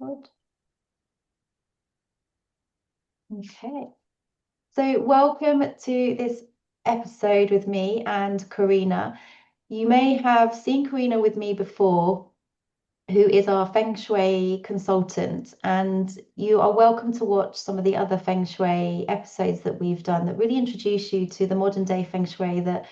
Good. Okay. So welcome to this episode with me and Corrina. You may have seen Corrina with me before, who is our Feng Shui consultant, and you are welcome to watch some of the other Feng Shui episodes that we've done that really introduce you to the modern day Feng Shui that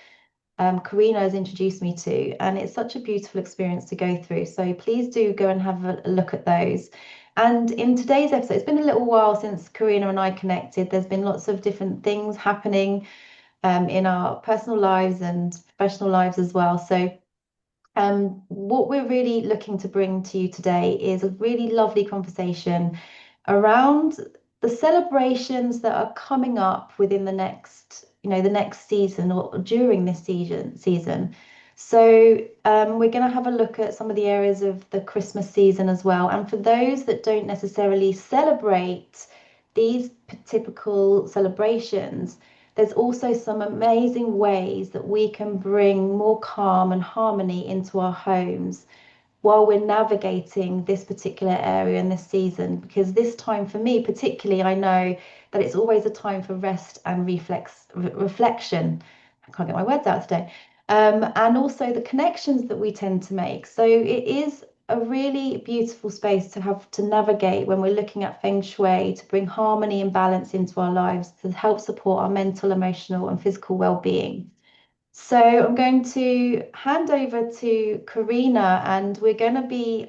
Corrina has introduced me to, and it's such a beautiful experience to go through. So please do go and have a look at those. And in today's episode, it's been a little while since Corrina and I connected. There's been lots of different things happening in our personal lives and professional lives as well. So what we're really looking to bring to you today is a really lovely conversation around the celebrations that are coming up within the next, the next season or during this season. So we're going to have a look at some of the areas of the Christmas season as well. And for those that don't necessarily celebrate these typical celebrations, there's also some amazing ways that we can bring more calm and harmony into our homes while we're navigating this particular area in this season. Because this time for me, particularly, I know that it's always a time for rest and reflection. I can't get my words out today. And also the connections that we tend to make. So it is a really beautiful space to have to navigate when we're looking at Feng Shui to bring harmony and balance into our lives to help support our mental, emotional, and physical well-being. So I'm going to hand over to Corrina, and we're going to be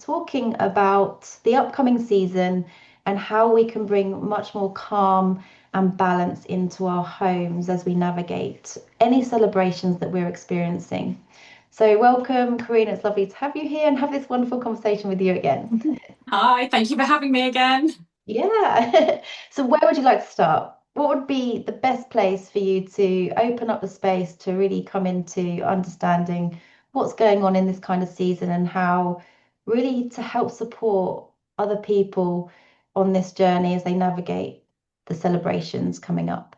talking about the upcoming season and how we can bring much more calm and balance into our homes as we navigate any celebrations that we're experiencing. So welcome, Corrina. It's lovely to have you here and have this wonderful conversation with you again. Hi, thank you for having me again. Yeah. So where would you like to start? What would be the best place for you to open up the space to really come into understanding what's going on in this kind of season and how really to help support other people on this journey as they navigate the celebrations coming up?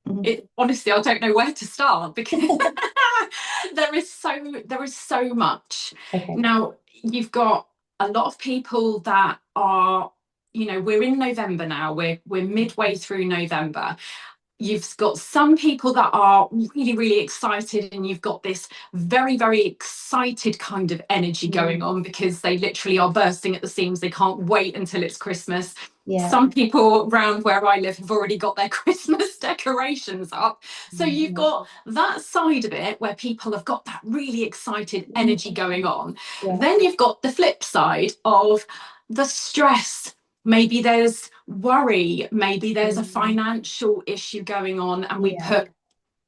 Mhm. Honestly, I don't know where to start because there is so much. Okay. Now, you've got a lot of people that are, we're in November now. We're midway through November. You've got some people that are really, really excited, and you've got this very, very excited kind of energy going on because they literally are bursting at the seams. They can't wait until it's Christmas. Yeah. Some people around where I live have already got their Christmas decorations up. So you've got that side of it where people have got that really excited energy going on. Yeah. Then you've got the flip side of the stress. Maybe there's worry, maybe there's a financial issue going on, and we put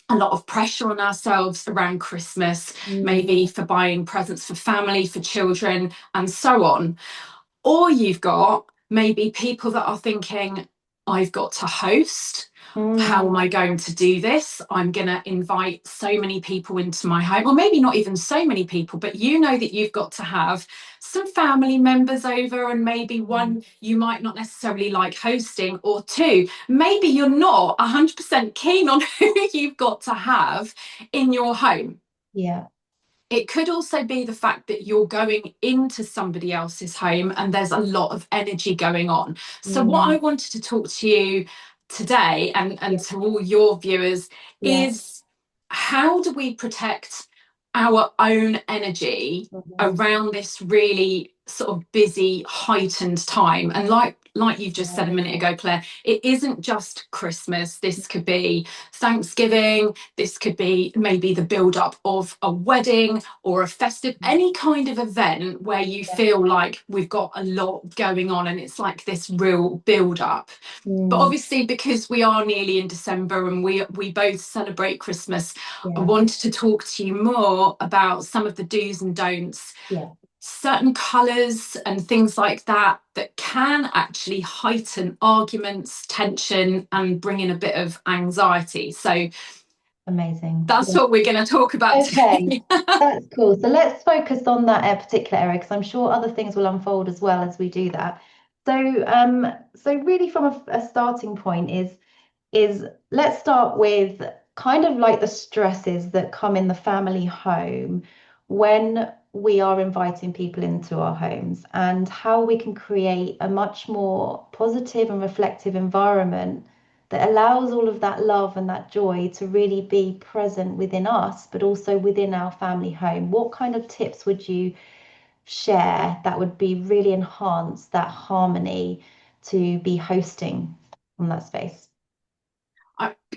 a lot of pressure on ourselves around Christmas, maybe for buying presents for family, for children, and so on. Or you've got maybe people that are thinking, I've got to host. How am I going to do this? I'm going to invite so many people into my home, or maybe not even so many people, but you know that you've got to have some family members over, and maybe one you might not necessarily like hosting, or two, maybe you're not 100% keen on who you've got to have in your home. Yeah. It could also be the fact that you're going into somebody else's home and there's a lot of energy going on. So what I wanted to talk to you today and to all your viewers is, how do we protect our own energy around this really sort of busy, heightened time? And like you've just said a minute ago, Claire, it isn't just Christmas. This could be Thanksgiving. This could be maybe the build up of a wedding or a festive, any kind of event where you feel like we've got a lot going on and it's like this real build up. But obviously, because we are nearly in December and we both celebrate Christmas, I wanted to talk to you more about some of the do's and don'ts, certain colours and things like that that can actually heighten arguments, tension, and bring in a bit of anxiety. So Amazing. that's what we're going to talk about today. That's cool. So let's focus on that particular area because I'm sure other things will unfold as well as we do that. So really from a starting point is let's start with kind of like the stresses that come in the family home when we are inviting people into our homes and how we can create a much more positive and reflective environment that allows all of that love and that joy to really be present within us, but also within our family home. What kind of tips would you share that would be really enhance that harmony to be hosting from that space?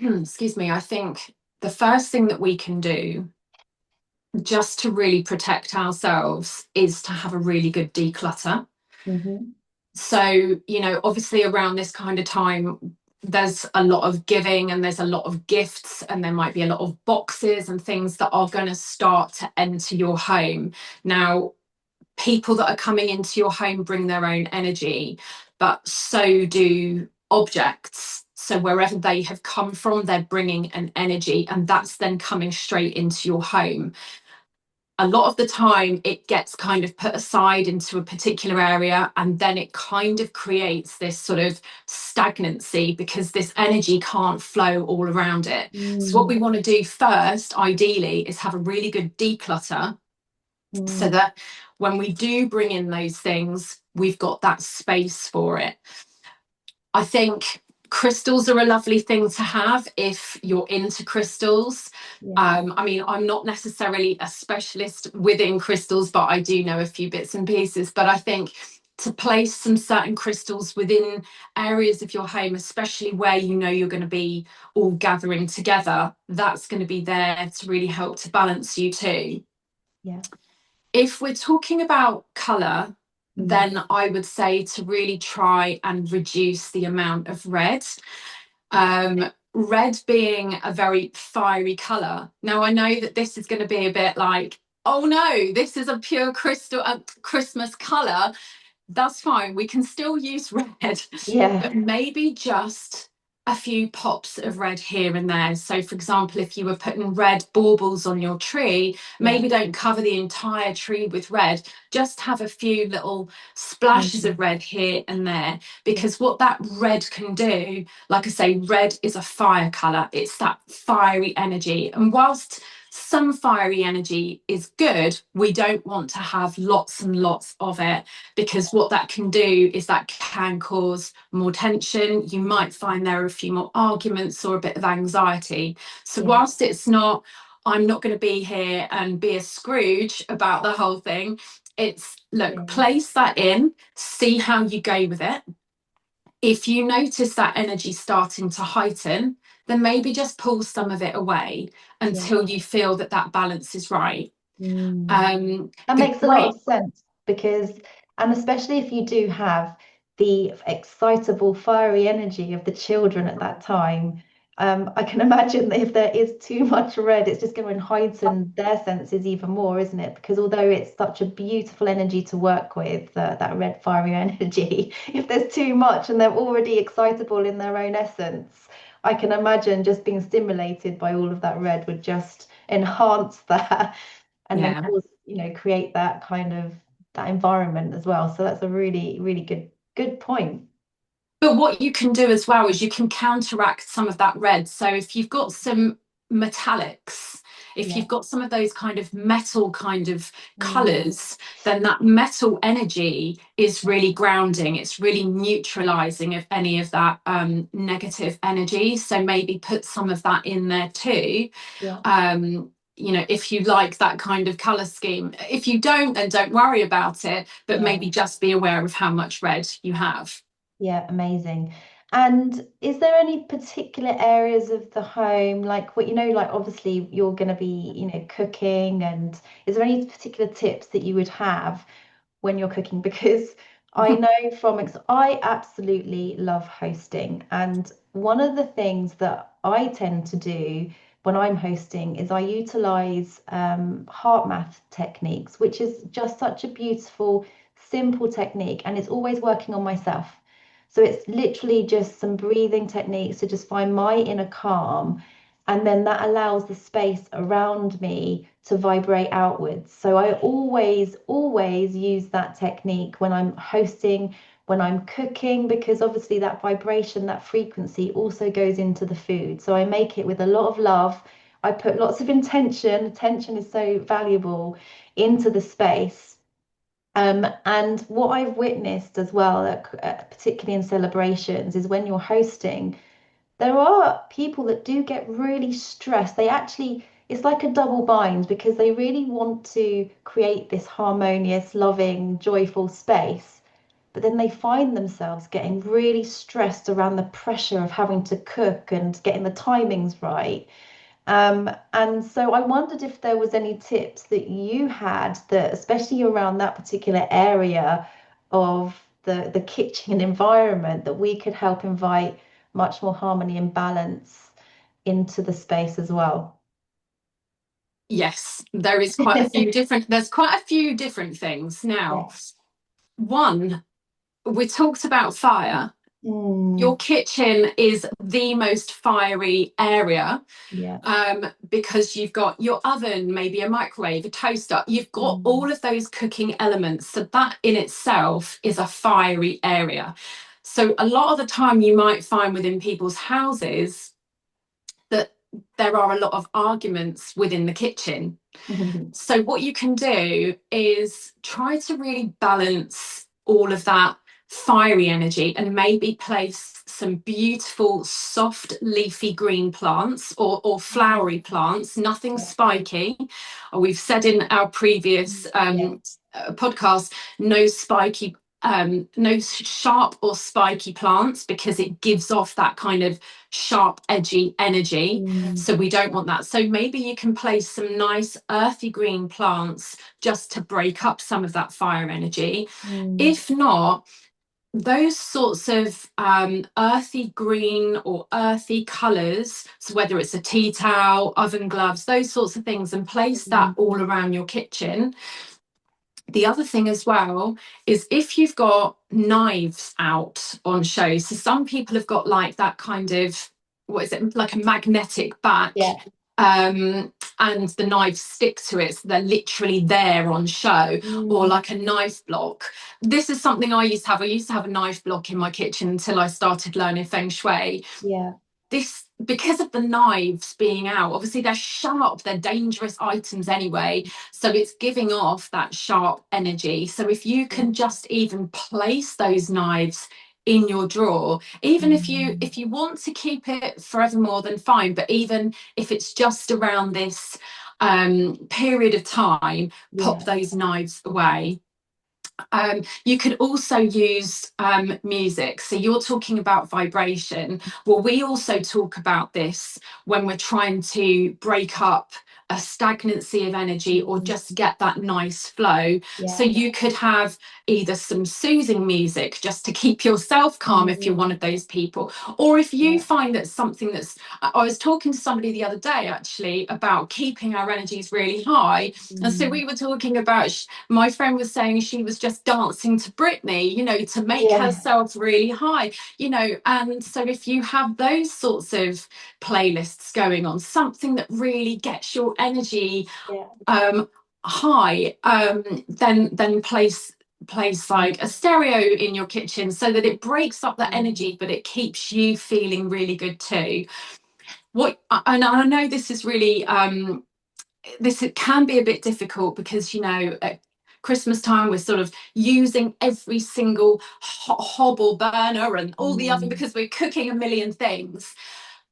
Excuse me, I think the first thing that we can do just to really protect ourselves is to have a really good declutter. Hmm. So, obviously around this kind of time, there's a lot of giving and there's a lot of gifts, and there might be a lot of boxes and things that are going to start to enter your home. Now, people that are coming into your home bring their own energy, but so do objects. So wherever they have come from, they're bringing an energy, and that's then coming straight into your home. A lot of the time it gets kind of put aside into a particular area, and then it kind of creates this sort of stagnancy because this energy can't flow all around it. So what Mm, we want to do first, ideally, is have a really good declutter so mm, that when we do bring in those things, we've got that space for it. I think crystals are a lovely thing to have if you're into crystals. yeah, I mean, I'm not necessarily a specialist within crystals, but I do know a few bits and pieces. But I think to place some certain crystals within areas of your home, especially where you're going to be all gathering together, that's going to be there to really help to balance you too. yeah. If we're talking about colour, Mm, then I would say to really try and reduce the amount of red. Red being a very fiery colour. Now, I know that this is going to be a bit like, oh no, this is a pure crystal Christmas colour. That's fine. We can still use red, yeah, but maybe just a few pops of red here and there. So, for example, if you were putting red baubles on your tree, yeah. maybe don't cover the entire tree with red, just have a few little splashes Mm, of red here and there. yeah, Because what that red can do, like I say, red is a fire colour, it's that fiery energy. And whilst some fiery energy is good, we don't want to have lots and lots of it, because what that can do is that can cause more tension. You might find there are a few more arguments or a bit of anxiety. So yeah, whilst it's not, I'm not going to be here and be a Scrooge about the whole thing. It's look, yeah, place that in, see how you go with it. If you notice that energy starting to heighten, then maybe just pull some of it away yeah. until you feel that that balance is right. Mm. Um, That the makes a lot great of sense because, and especially if you do have the excitable, fiery energy of the children at that time, I can imagine that if there is too much red, it's just going to heighten their senses even more, isn't it? Because although it's such a beautiful energy to work with, that red, fiery energy, if there's too much and they're already excitable in their own essence, I can imagine just being stimulated by all of that red would just enhance that and then yeah. cause, create that kind of that environment as well. So that's a really, really good point. But what you can do as well is you can counteract some of that red. So if you've got some metallics, if Yeah. you've got some of those kind of metal kind of Mm, colours, then that metal energy is really grounding. It's really neutralising of any of that negative energy. So maybe put some of that in there too. yeah. If you like that kind of colour scheme. If you don't, then don't worry about it, but Yeah. maybe just be aware of how much red you have. Yeah, amazing. And is there any particular areas of the home, like what like obviously you're going to be, cooking, and is there any particular tips that you would have when you're cooking? Because I know I absolutely love hosting. And one of the things that I tend to do when I'm hosting is I utilize heart math techniques, which is just such a beautiful, simple technique. And it's always working on myself. So it's literally just some breathing techniques to just find my inner calm. And then that allows the space around me to vibrate outwards. So I always use that technique when I'm hosting, when I'm cooking, because obviously that vibration, that frequency also goes into the food. So I make it with a lot of love. I put lots of intention. Attention is so valuable into the space. And what I've witnessed as well, particularly in celebrations, is when you're hosting, there are people that do get really stressed. They actually, it's like a double bind because they really want to create this harmonious, loving, joyful space. But then they find themselves getting really stressed around the pressure of having to cook and getting the timings right. And so I wondered if there was any tips that you had that, especially around that particular area of the kitchen environment, that we could help invite much more harmony and balance into the space as well. Yes, there is quite a few different, there's quite a few different things. Now, Yeah. one, we talked about fire. Your Mm, kitchen is the most fiery area, yeah. because you've got your oven, maybe a microwave, a toaster, you've got Mm, all of those cooking elements. So that in itself is a fiery area. So a lot of the time you might find within people's houses that there are a lot of arguments within the kitchen. So what you can do is try to really balance all of that fiery energy and maybe place some beautiful soft leafy green plants or flowery plants, nothing yeah. spiky. We've said in our previous Yeah. podcast, no spiky, no sharp or spiky plants, because it gives off that kind of sharp edgy energy. Mm, So we don't want that. So maybe you can place some nice earthy green plants just to break up some of that fire energy. mm, If not, those sorts of earthy green or earthy colours, so whether it's a tea towel, oven gloves, those sorts of things, and place that mm, all around your kitchen. The other thing as well is if you've got knives out on show, so some people have got like that kind of, what is it, like a magnetic back, yeah. and the knives stick to it, so they're literally there on show, or Mm, like a knife block. This is something I used to have. I used to have a knife block in my kitchen until I started learning Feng Shui. yeah. This, because of the knives being out, obviously they're sharp, they're dangerous items anyway, so it's giving off that sharp energy. So if you Yeah. can just even place those knives in your drawer, even if you Mm, if you want to keep it forevermore, then fine, but even if it's just around this period of time, pop yeah. those knives away. You could also use music. So you're talking about vibration. Well, we also talk about this when we're trying to break up a stagnancy of energy or Mm, just get that nice flow. So yeah. you could have either some soothing music just to keep yourself calm if you're one Mm, of those people, or if you yeah. find that something that's, I was talking to somebody the other day actually about keeping our energies really high. And so Mm, we were talking about my friend was saying she was just dancing to Britney, to make yeah. herself really high, and so if you have those sorts of playlists going on, something that really gets your energy Yeah. high, then place like a stereo in your kitchen so that it breaks up that Mm, energy, but it keeps you feeling really good too. What, and I know this is really this it can be a bit difficult because at Christmas time we're sort of using every single hob or burner and all the oven mm, because we're cooking a million things.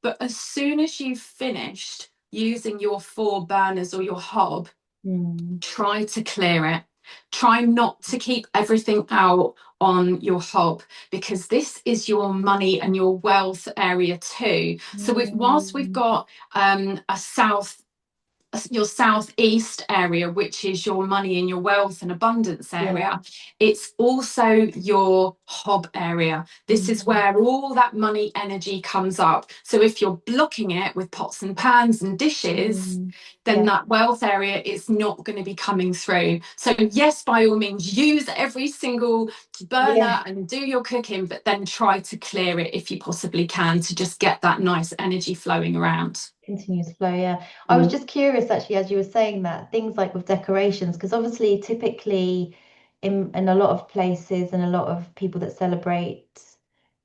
But as soon as you've finished using your 4 burners or your hob, mm, try to clear it. Try not to keep everything out on your hob, because this is your money and your wealth area too. So whilst we've mm, got your southeast area, which is your money and your wealth and abundance yeah. area, it's also your hob area. This is Mm, where all that money energy comes up. So if you're blocking it with pots and pans and dishes, mm, then yeah. that wealth area is not going to be coming through. So yes, by all means, use every single Yeah. burner and do your cooking, but then try to clear it if you possibly can, to just get that nice energy flowing around. Continuous flow, yeah. I was Mm. just curious actually, as you were saying that, things like with decorations, because obviously typically in a lot of places and a lot of people that celebrate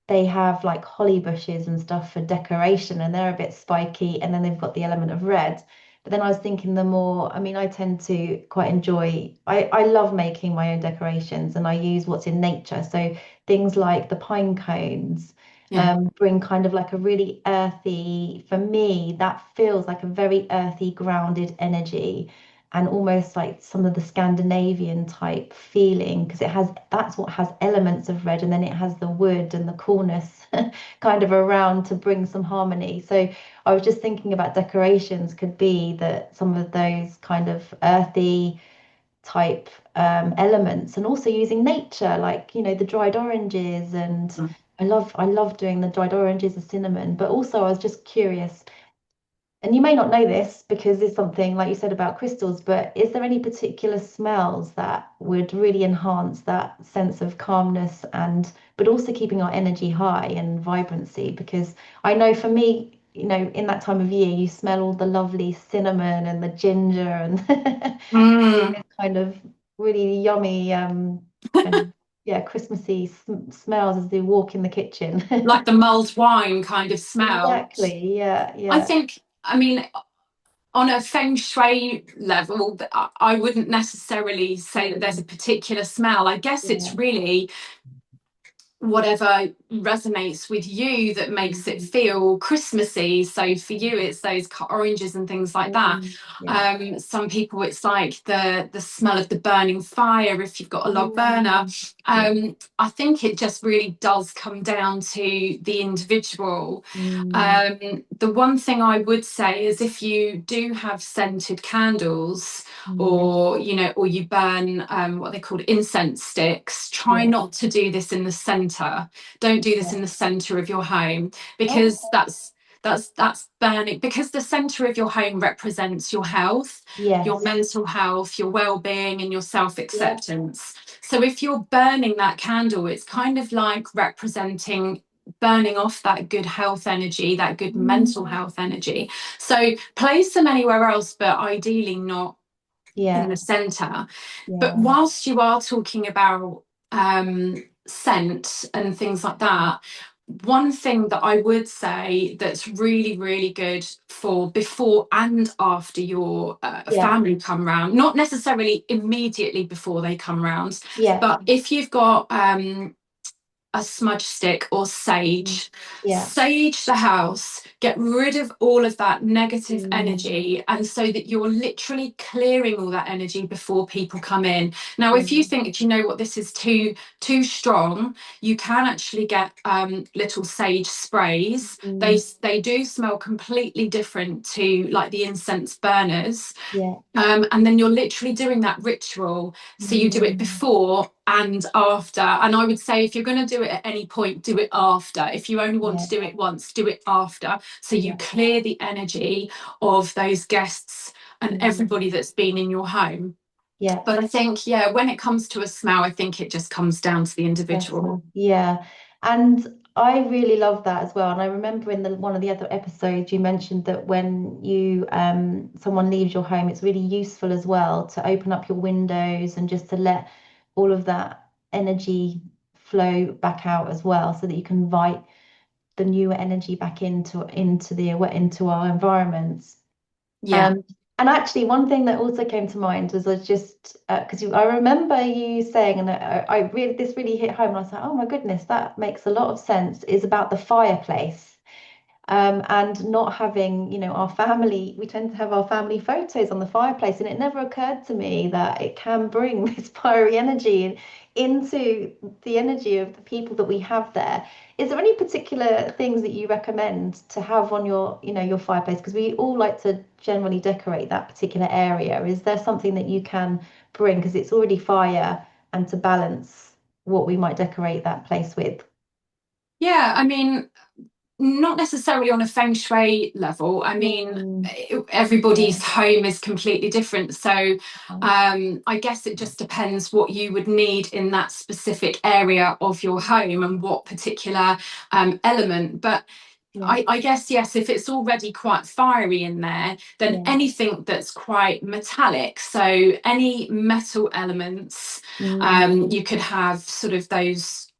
they have like holly bushes and stuff for decoration, and they're a bit spiky, and then they've got the element of red. But then I was thinking the more, I mean, I tend to quite enjoy, I love making my own decorations, and I use what's in nature. So things like the pine cones Yeah. bring kind of like a really earthy, for me, that feels like a very earthy, grounded energy, and almost like some of the Scandinavian type feeling, because it has, that's what has elements of red, and then it has the wood and the coolness kind of around to bring some harmony. So I was just thinking about decorations could be that some of those kind of earthy type elements, and also using nature, like the dried oranges. And Mm. I love doing the dried oranges, the cinnamon. But also I was just curious, and you may not know this because it's something like you said about crystals, but is there any particular smells that would really enhance that sense of calmness, and but also keeping our energy high and vibrancy? Because I know for me, in that time of year, you smell all the lovely cinnamon and the ginger and Mm. kind of really yummy, kind of, yeah, Christmassy smells as they walk in the kitchen. Like the mulled wine kind of smell. Exactly. Yeah, I yeah, think, I mean, on a feng shui level, I wouldn't necessarily say that there's a particular smell. I guess it's yeah. really whatever resonates with you that makes it Mm, feel Christmassy. So for you, it's those oranges and things like that. yeah. Some people, it's like the smell of the burning fire if you've got a log burner. Yeah. I think it just really does come down to the individual. Mm, The one thing I would say is if you do have scented candles, mm, or you burn what they call incense sticks, try yeah. not to do this in the center. Don't do this Yeah. in the center of your home, Oh, because that's burning, because the center of your home represents your health, your yes. mental health, your well-being, and your Yeah. self-acceptance. So if you're burning that candle, it's kind of like representing burning off that good health energy, that good mental Mm, health energy. So place them anywhere else, but ideally not in yeah. the center. But Yeah. whilst you are talking about scent and things like that, one thing that I would say that's really, really good for before and after your Yeah. family come round, not necessarily immediately before they come round, Yeah. but if you've got a smudge stick or Mm, yeah. sage the house, get rid of all of that negative Mm, energy, and so that you're literally clearing all that energy before people come in. Now if you mm, think, do you know what, this is too strong, you can actually get little sage sprays. they mm, they do smell completely different to like the incense burners. yeah. And then you're literally doing that ritual. So you do it Mm, before and after. And I would say if you're going to do it at any point, do it after. If you only want yeah. to do it once, do it after. So you Yeah. clear the energy of those guests and Mm, everybody that's been in your home. yeah. But I think, yeah, when it comes to a smell, I think it just comes down to the individual. Person. Yeah. And I really love that as well. And I remember in the one of the other episodes you mentioned that when you someone leaves your home, it's really useful as well to open up your windows and just to let all of that energy flow back out as well, so that you can invite the newer energy back into our environments. Yeah. Um, and actually, one thing that also came to mind was I just because I remember you saying, and I really, this really hit home, and I was like, oh my goodness, that makes a lot of sense. Is about the fireplace. And not having, our family, we tend to have our family photos on the fireplace, and it never occurred to me that it can bring this fiery energy into the energy of the people that we have there. Is there any particular things that you recommend to have on your fireplace? Because we all like to generally decorate that particular area. Is there something that you can bring because it's already fire, and to balance what we might decorate that place with? Yeah, I mean, not necessarily on a feng shui level. I mean, Mm, everybody's yeah. home is completely different. So I guess it just depends what you would need in that specific area of your home and what particular element. But Yeah. I guess, yes, if it's already quite fiery in there, then Yeah. anything that's quite metallic, so any metal elements, Mm, you could have sort of those.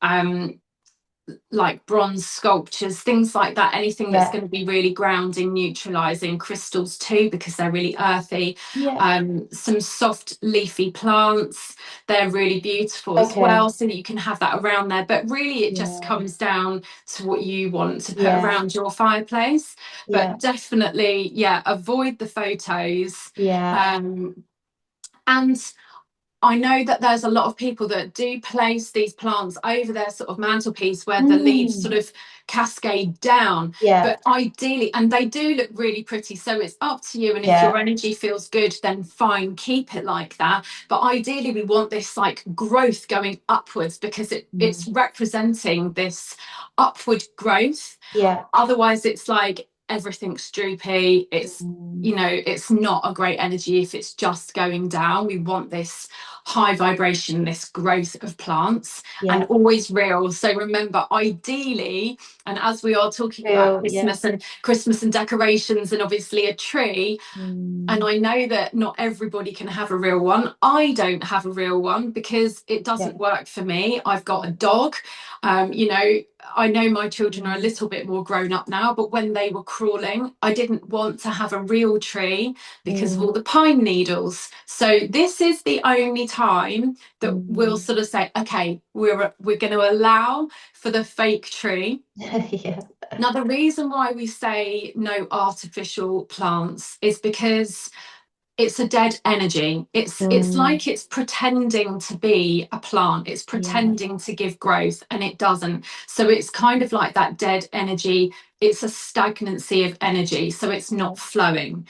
like bronze sculptures, things like that, anything that's Yeah. going to be really grounding, neutralizing, crystals too, because they're really earthy. Yeah. Some soft leafy plants, they're really beautiful as well, Okay. so that you can have that around there. But really, it just Yeah. comes down to what you want to put Yeah. around your fireplace. Yeah. But definitely, yeah, avoid the photos. Yeah. Um, and I know that there's a lot of people that do place these plants over their sort of mantelpiece where the leaves sort Mm. of cascade down. Yeah. But ideally, and they do look really pretty, so it's up to you. And if your Yeah. energy feels good, then fine, keep it like that. But ideally, we want this like growth going upwards, because it's Mm. representing this upward growth. Yeah. Otherwise, it's like everything's droopy. It's, Mm. you know, it's not a great energy if it's just going down. We want this high vibration, this growth of plants, and Yeah. always real. So remember, ideally, and as we are talking about Real. Yeah. Christmas and decorations, and obviously a tree, and Mm. I know that not everybody can have a real one. I don't have a real one because it Yeah. doesn't work for me. I've got a dog. You know, I know my children are a Mm. little bit more grown up now, but when they were crawling, I didn't want to have a real tree because of all Mm. the pine needles. So this is the only time that we'll Mm. sort of say, okay, we're going to allow for the fake tree. Yeah. Now, the reason why we say no artificial plants is because it's a dead energy. It's Mm. like it's pretending to be a plant. It's Yeah. pretending to give growth, and it doesn't. So it's kind of like that dead energy. It's a stagnancy of energy, so it's Yeah. not flowing.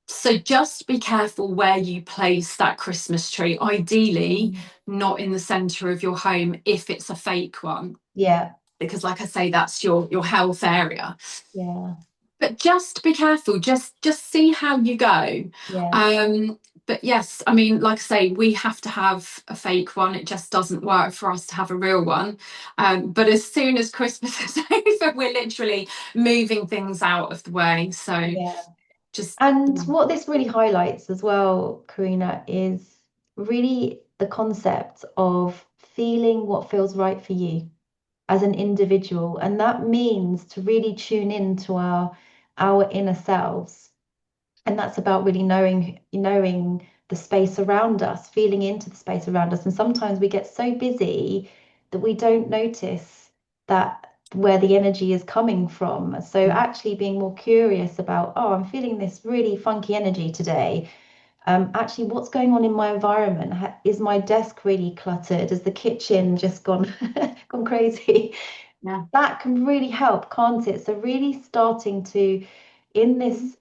So just be careful where you place that Christmas tree. Ideally, Mm. not in the center of your home if it's a fake one, Yeah. because like I say, that's your health area. Yeah. But just be careful, just see how you go. Yeah. um but yes, I mean, like I say, we have to have a fake one. It just doesn't work for us to have a real one. But as soon as Christmas is over, we're literally moving things out of the way, so Yeah. just And what this really highlights as well, Karina, is really the concept of feeling what feels right for you as an individual. And that means to really tune into our inner selves. And that's about really knowing the space around us, feeling into the space around us. And sometimes we get so busy that we don't notice that where the energy is coming from. So actually being more curious about, oh, I'm feeling this really funky energy today. Actually, what's going on in my environment? Is my desk really cluttered? Has the kitchen just gone gone crazy? yeah. That can really help, can't it? So really starting to, in this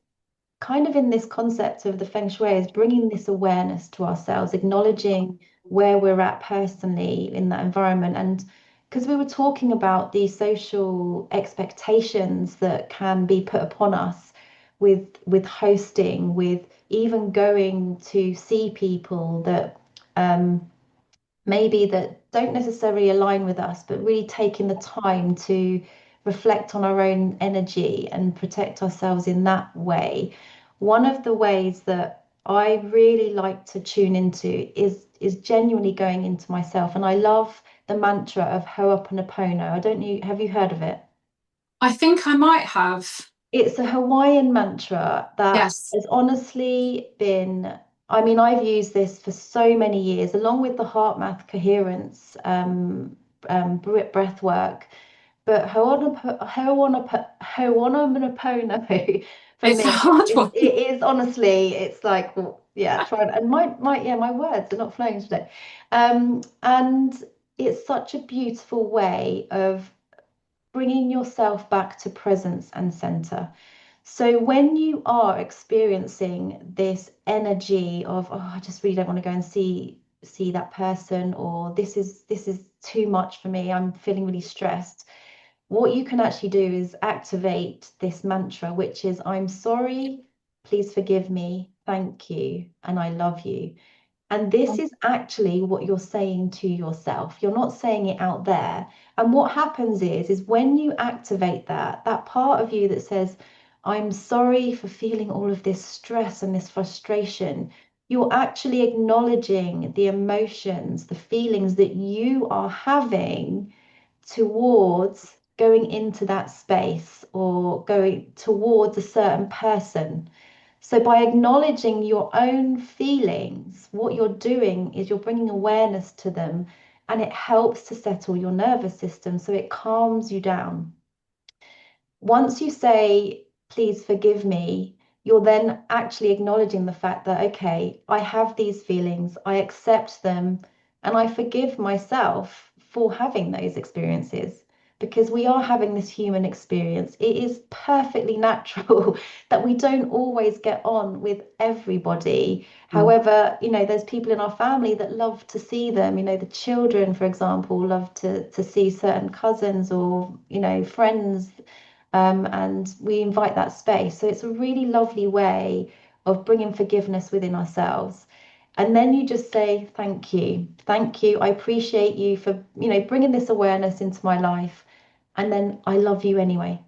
kind of in this concept of the Feng Shui, is bringing this awareness to ourselves, acknowledging where we're at personally in that environment. And because we were talking about the social expectations that can be put upon us with hosting, with even going to see people that maybe that don't necessarily align with us, but really taking the time to reflect on our own energy and protect ourselves in that way. One of the ways that I really like to tune into is genuinely going into myself. And I love the mantra of Ho'oponopono. I don't know, have you heard of it? I think I might have. It's a Hawaiian mantra that Yes. has honestly been, I mean, I've used this for so many years, along with the heart math coherence, breath work. But Ho'oponopono for It's a me hard is one. it is honestly, it's like, well, yeah, trying, and my words are not flowing today. And it's such a beautiful way of bringing yourself back to presence and center. So when you are experiencing this energy of, oh, I just really don't want to go and see that person, or this is too much for me, I'm feeling really stressed. What you can actually do is activate this mantra, which is, I'm sorry, please forgive me, thank you, and I love you. And this is actually what you're saying to yourself. You're not saying it out there. And what happens is when you activate that part of you that says, I'm sorry for feeling all of this stress and this frustration, you're actually acknowledging the emotions, the feelings that you are having towards going into that space or going towards a certain person. So, by acknowledging your own feelings, what you're doing is you're bringing awareness to them, and it helps to settle your nervous system. So, it calms you down. Once you say, please forgive me, you're then actually acknowledging the fact that, okay, I have these feelings, I accept them, and I forgive myself for having those experiences because we are having this human experience. It is perfectly natural that we don't always get on with everybody. Mm. However, there's people in our family that love to see them. The children, for example, love to see certain cousins or, friends, and we invite that space. So it's a really lovely way of bringing forgiveness within ourselves. And then you just say, thank you. Thank you. I appreciate you for, bringing this awareness into my life. And then I love you anyway.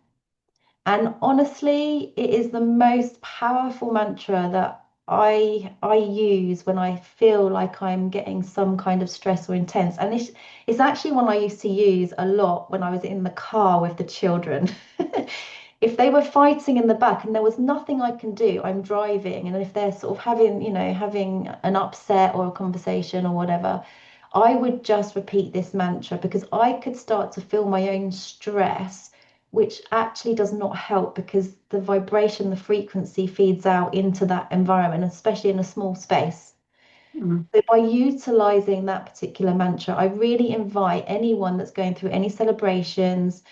And honestly, it is the most powerful mantra that I use when I feel like I'm getting some kind of stress or intense. And it's actually one I used to use a lot when I was in the car with the children. If they were fighting in the back and there was nothing I can do, I'm driving, and if they're sort of having an upset or a conversation or whatever, I would just repeat this mantra because I could start to feel my own stress, which actually does not help because the vibration, the frequency feeds out into that environment, especially in a small space. Mm. So by utilizing that particular mantra, I really invite anyone that's going through any celebrations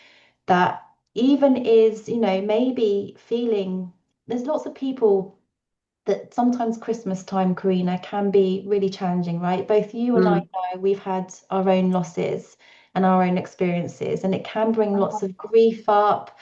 that even is, maybe feeling, there's lots of people that sometimes Christmas time, Corrina, can be really challenging, right? Both you and I Mm. know we've had our own losses and our own experiences, and it can bring lots of grief up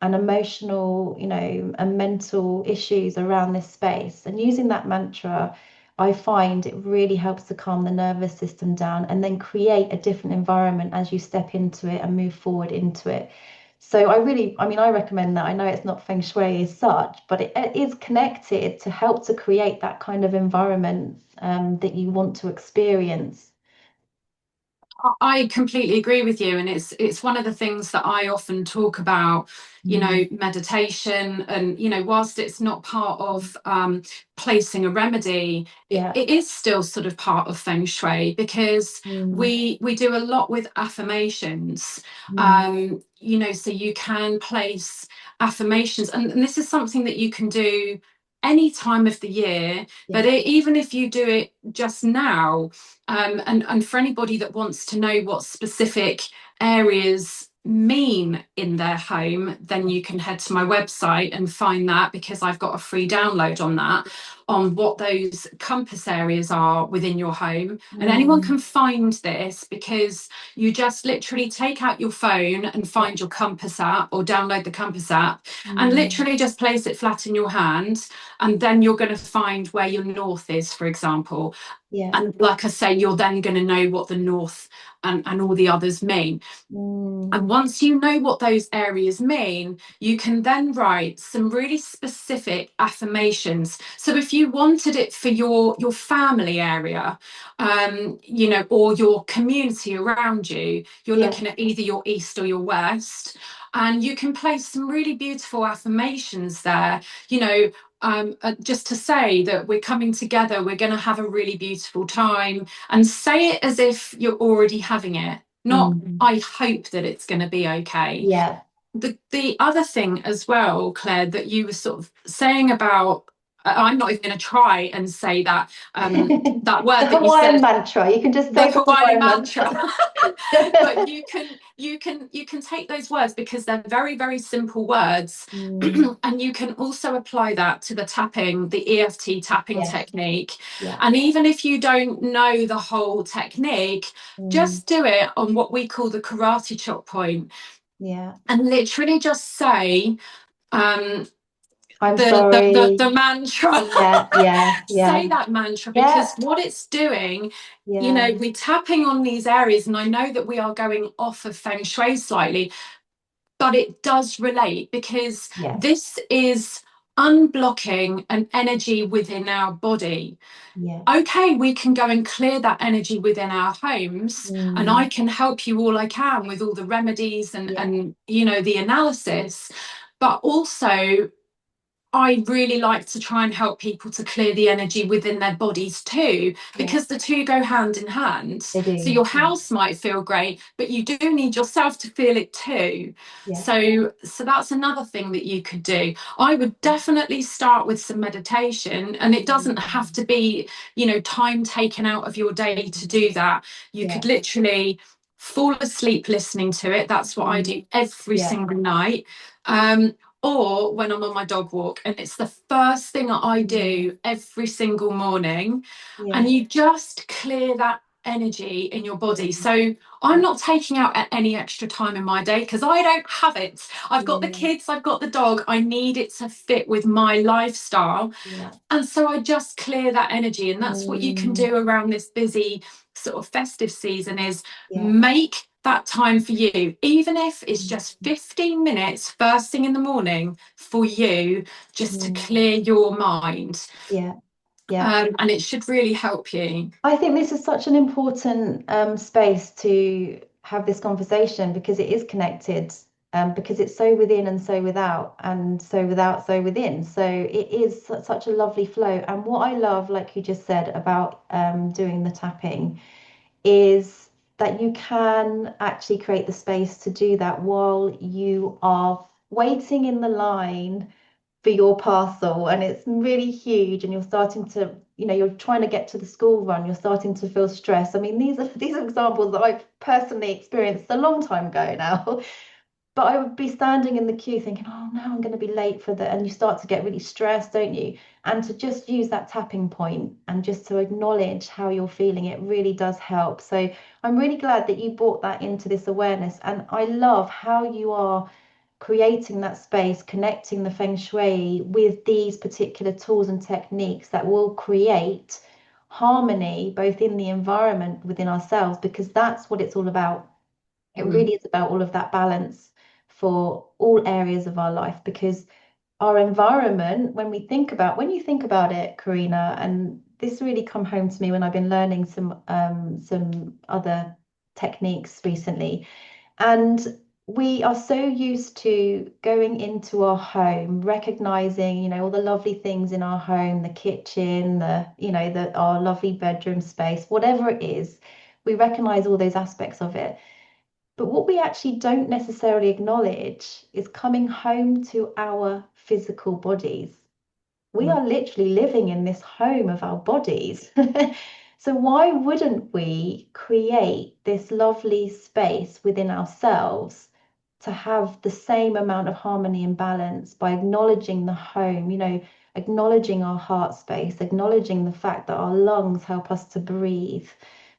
and emotional, and mental issues around this space. And using that mantra, I find it really helps to calm the nervous system down and then create a different environment as you step into it and move forward into it. So I recommend that. I know it's not Feng Shui as such, but it is connected to help to create that kind of environment that you want to experience. I completely agree with you, and it's one of the things that I often talk about. Mm, Meditation, and whilst it's not part of placing a remedy, yeah. it is still sort of part of Feng Shui because Mm, we do a lot with affirmations. mm, So you can place affirmations, and this is something that you can do any time of the year, but yeah. even if you do it just now, and for anybody that wants to know what specific areas mean in their home, then you can head to my website and find that, because I've got a free download on that, on what those compass areas are within your home. And anyone Mm, can find this, because you just literally take out your phone and yeah. find your compass app, or download the compass app, and Mm, literally just place it flat in your hand, and then you're going to find where your north is, for example. yeah. And like I say, you're then going to know what the north and all the others mean. Mm, And once you know what those areas mean, you can then write some really specific affirmations. So if you wanted it for your family area, or your community around you, you're yeah. looking at either your east or your west, and you can place some really beautiful affirmations there. Just to say that we're coming together, we're going to have a really beautiful time, and say it as if you're already having it, not Mm, I hope that it's going to be okay. yeah. The other thing as well, Claire, that you were sort of saying about, I'm not even going to try and say that that The word that you Hawaiian said, mantra. You can just the say the Hawaiian Hawaiian mantra. mantra. But you can take those words, because they're very, very simple words. Mm, And you can also apply that to the tapping, the EFT tapping yes. technique. Yeah. And even if you don't know the whole technique, Mm, just do it on what we call the karate chop point, yeah. and literally just say um, I'm the sorry. mantra. Yeah, yeah, Say yeah, that mantra, yeah, because what it's doing, yeah, we're tapping on these areas. And I know that we are going off of Feng Shui slightly, but it does relate, because yeah. this is unblocking an energy within our body. Yeah. Okay, we can go and clear that energy within our homes, and I can help you all I can with all the remedies Yeah. and the analysis. But also, I really like to try and help people to clear the energy within their bodies too, Yeah. because the two go hand in hand. They So do. your house might feel great, but you do need yourself to feel it too. Yeah. So that's another thing that you could do. I would definitely start with some meditation, and it doesn't have to be, time taken out of your day to do that. You Yeah. could literally fall asleep listening to it. That's what I do every Yeah. single night. Or when I'm on my dog walk, and it's the first thing that I do every single morning, Yeah. and you just clear that energy in your body. So I'm not taking out any extra time in my day because I don't have it. I've got the kids, I've got the dog, I need it to fit with my lifestyle. Yeah. And so I just clear that energy. And that's what you can do around this busy sort of festive season, is Yeah. make that time for you, even if it's just 15 minutes first thing in the morning for you, just to clear your mind. Yeah. Yeah. And it should really help you. I think this is such an important space to have this conversation because it is connected, because it's so within and so without, and so without, so within. So it is such a lovely flow. And what I love, like you just said about doing the tapping, is that you can actually create the space to do that while you are waiting in the line for your parcel, and it's really huge, and you're starting to, you're trying to get to the school run, you're starting to feel stress. I mean, these are examples that I've personally experienced a long time ago now. But I would be standing in the queue thinking, oh no, I'm going to be late for the, and you start to get really stressed, don't you? And to just use that tapping point and just to acknowledge how you're feeling, it really does help. So I'm really glad that you brought that into this awareness. And I love how you are creating that space, connecting the Feng Shui with these particular tools and techniques that will create harmony both in the environment within ourselves, because that's what it's all about. It really is about all of that balance for all areas of our life, because our environment, when you think about it, Corrina, and this really come home to me when I've been learning some other techniques recently, and we are so used to going into our home, recognizing, all the lovely things in our home, the kitchen, our lovely bedroom space, whatever it is, we recognize all those aspects of it. But what we actually don't necessarily acknowledge is coming home to our physical bodies. We are literally living in this home of our bodies. So why wouldn't we create this lovely space within ourselves to have the same amount of harmony and balance by acknowledging the home, acknowledging our heart space, acknowledging the fact that our lungs help us to breathe,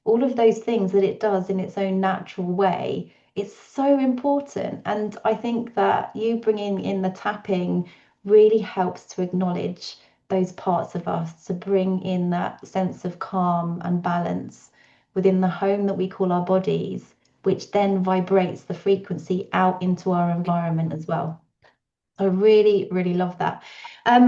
all of those things that it does in its own natural way. It's so important. And I think that you bringing in the tapping really helps to acknowledge those parts of us, to bring in that sense of calm and balance within the home that we call our bodies, which then vibrates the frequency out into our environment as well. I really, really love that.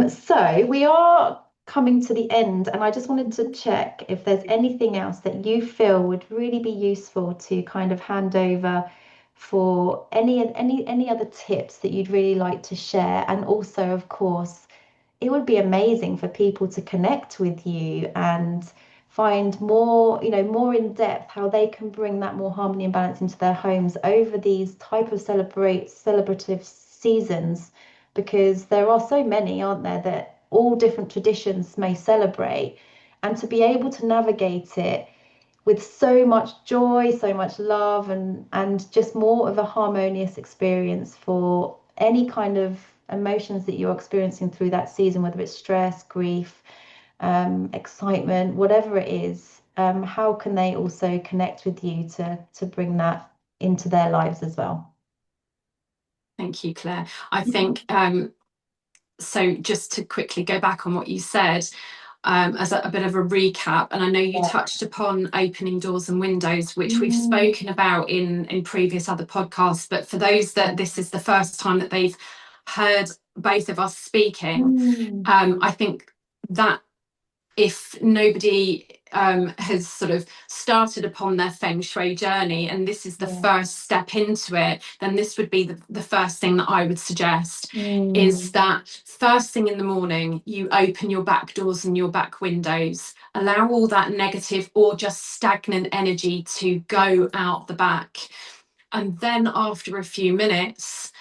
So we are coming to the end, and I just wanted to check if there's anything else that you feel would really be useful to kind of hand over for any other tips that you'd really like to share. And also, of course, it would be amazing for people to connect with you and find more, more in depth how they can bring that more harmony and balance into their homes over these type of celebrative seasons, because there are so many, aren't there, that all different traditions may celebrate, and to be able to navigate it with so much joy, so much love, and just more of a harmonious experience for any kind of emotions that you're experiencing through that season, whether it's stress, grief, excitement, whatever it is. How can they also connect with you to bring that into their lives as well? Thank you, Claire. I think so. Just to quickly go back on what you said, as a bit of a recap, and I know you Yeah. touched upon opening doors and windows, which we've Mm, spoken about in previous other podcasts, but for those that this is the first time that they've heard both of us speaking, Mm. I think that if nobody has sort of started upon their Feng Shui journey and this is the Yeah. first step into it, then this would be the first thing that I would suggest is Mm. that first thing in the morning, you open your back doors and your back windows, allow all that negative or just stagnant energy to go out the back. And then after a few minutes,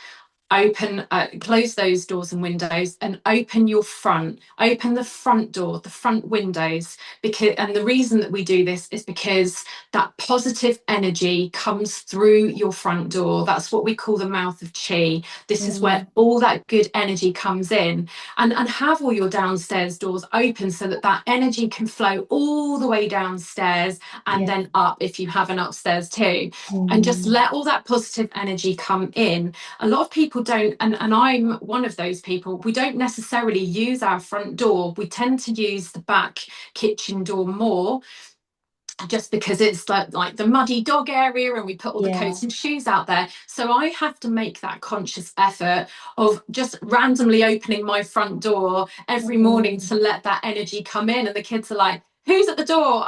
close those doors and windows and open the front door, the front windows, because, and the reason that we do this is because that positive energy comes through your front door. That's what we call the mouth of chi. This is where Mm. all that good energy comes in, and have all your downstairs doors open so that that energy can flow all the way downstairs and Yeah. then up if you have an upstairs too, and just Mm. let all that positive energy come in. A lot of people don't, and I'm one of those people, we don't necessarily use our front door. We tend to use the back kitchen door more, just because it's like the muddy dog area and we put all the Yeah. coats and shoes out there. So I have to make that conscious effort of just randomly opening my front door every morning Mm. to let that energy come in. And the kids are like, who's at the door?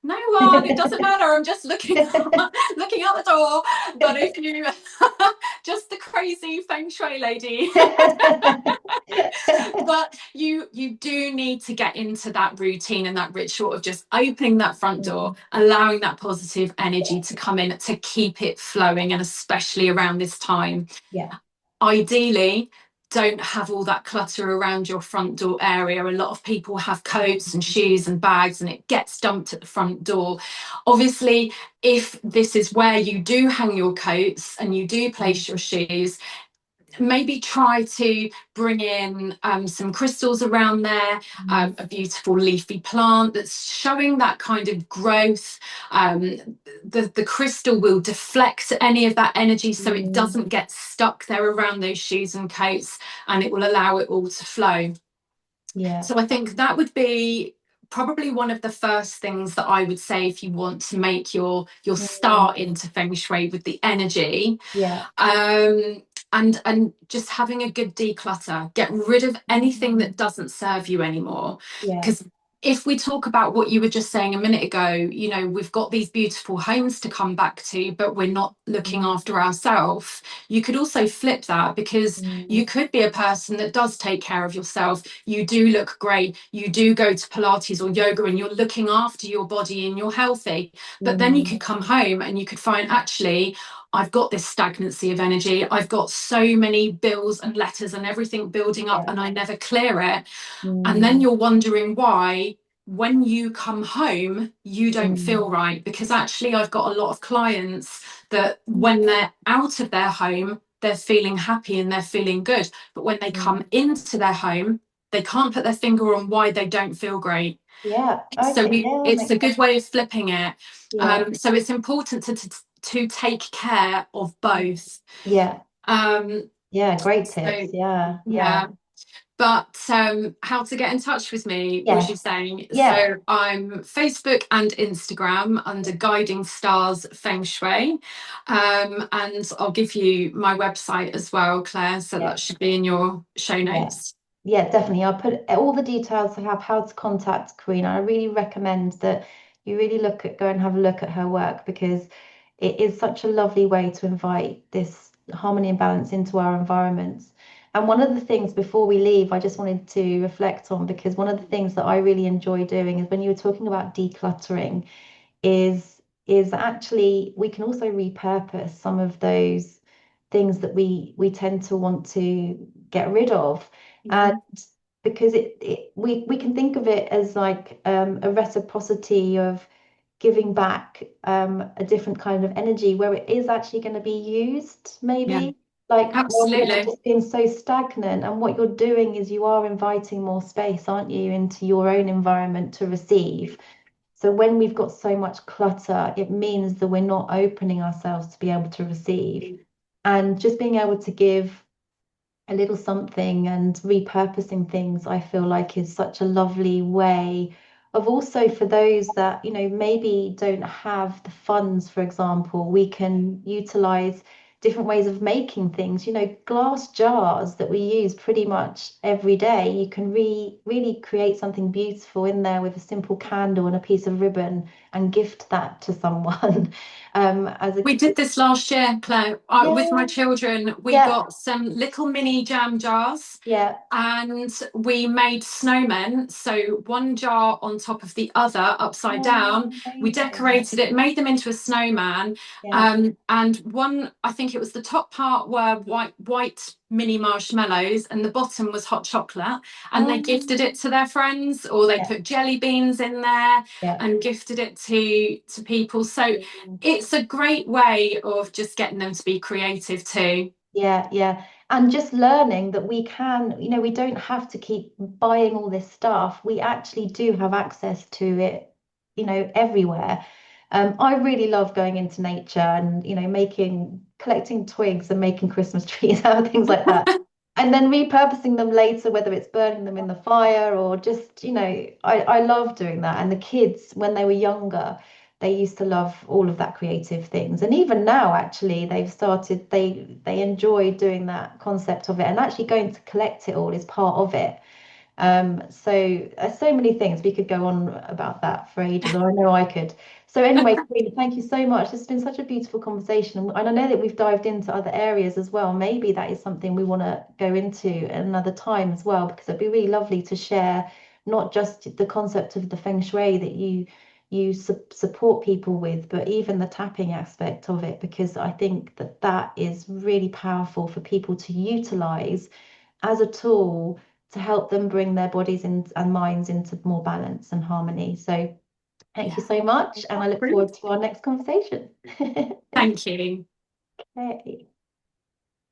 No one, it doesn't matter, I'm just looking looking out the door. But if you just the crazy Feng Shui lady. But you do need to get into that routine and that ritual of just opening that front door, Mm. allowing that positive energy to come in to keep it flowing, and especially around this time. Yeah. Ideally, don't have all that clutter around your front door area. A lot of people have coats and shoes and bags and it gets dumped at the front door. Obviously, if this is where you do hang your coats and you do Mm. place your shoes, maybe try to bring in some crystals around there, Mm. a beautiful leafy plant that's showing that kind of growth. The crystal will deflect any of that energy so it Mm. doesn't get stuck there around those shoes and coats, and it will allow it all to flow. Yeah. So I think that would be probably one of the first things that I would say if you want to make your Mm. start into Feng Shui with the energy. Yeah. And just having a good declutter, get rid of anything Mm. that doesn't serve you anymore. Yeah. Because if we talk about what you were just saying a minute ago, you know, we've got these beautiful homes to come back to, but we're not looking Mm. after ourselves. You could also flip that, because Mm. you could be a person that does take care of yourself. You do look great. You do go to Pilates or yoga and you're looking after your body and you're healthy. But then you Mm. could come home and you could find, actually, I've got this stagnancy of energy. I've got so many bills and letters and everything building up Yeah. and I never clear it. And then Mm. you're wondering why, when you come home, you don't Mm. feel right. Because actually, I've got a lot of clients that when they're out of their home, they're feeling happy and they're feeling good. But when they Mm. come into their home, they can't put their finger on why they don't feel great. Yeah. So Okay. Yeah. it's Makes a good sense. way of flipping it. Yeah. So it's important to take care of both. Yeah. Um, Yeah. Great tips. so Yeah. Yeah. yeah, but how to get in touch with me, was you Yes. saying? Yeah. So I'm Facebook and Instagram under Guiding Stars Feng Shui, and I'll give you my website as well, Claire. So Yeah. that should be in your show Yeah. notes. Yeah, definitely. I'll put all the details to have how to contact Corrina. I really recommend that you really go and have a look at her work, because it is such a lovely way to invite this harmony and balance into our environments. And one of the things before we leave, I just wanted to reflect on, because one of the things that I really enjoy doing is when you were talking about decluttering, is actually we can also repurpose some of those things that we tend to want to get rid of. And Mhm. because we can think of it as like a reciprocity of giving back a different kind of energy where it is actually going to be used, Yeah, maybe, like rather than it absolutely. just being so stagnant. And what you're doing is you are inviting more space, aren't you, into your own environment to receive. So when we've got so much clutter, it means that we're not opening ourselves to be able to receive. And just being able to give a little something and repurposing things, I feel like is such a lovely way of, also for those that, maybe don't have the funds, for example, we can utilize different ways of making things. You know, glass jars that we use pretty much every day. You can really create something beautiful in there with a simple candle and a piece of ribbon and gift that to someone. As a We did this last year, Claire, with my Yeah, children. We yeah, got some little mini jam jars yeah. and we made snowmen. So one jar on top of the other, upside Oh, down. We amazing. decorated it, made them into a snowman. Yeah. And one, I think it was the top part were white mini marshmallows, and the bottom was hot chocolate. And they gifted it Um, to their friends, or they yeah, put jelly beans in there yeah. and gifted it to people. So Mm. it's a great way of just getting them to be creative too. Yeah, yeah. And just learning that we can, you know, we don't have to keep buying all this stuff. We actually do have access to it, you know, everywhere. I really love going into nature and, you know, collecting twigs and making Christmas trees out of things like that. And then repurposing them later, whether it's burning them in the fire or just, you know, I love doing that. And the kids, when they were younger, they used to love all of that creative things. And even now, actually, they enjoy doing that concept of it, and actually going to collect it all is part of it. So there's so many things we could go on about that for ages, or I know I could. So anyway, Karina, thank you so much. It's been such a beautiful conversation, and I know that we've dived into other areas as well. Maybe that is something we want to go into another time as well, because it'd be really lovely to share not just the concept of the Feng Shui that you support people with, but even the tapping aspect of it, because I think that that is really powerful for people to utilize as a tool to help them bring their bodies and minds into more balance and harmony. So thank you Yeah, so much, and I look brilliant. forward to our next conversation. Thank you. Okay.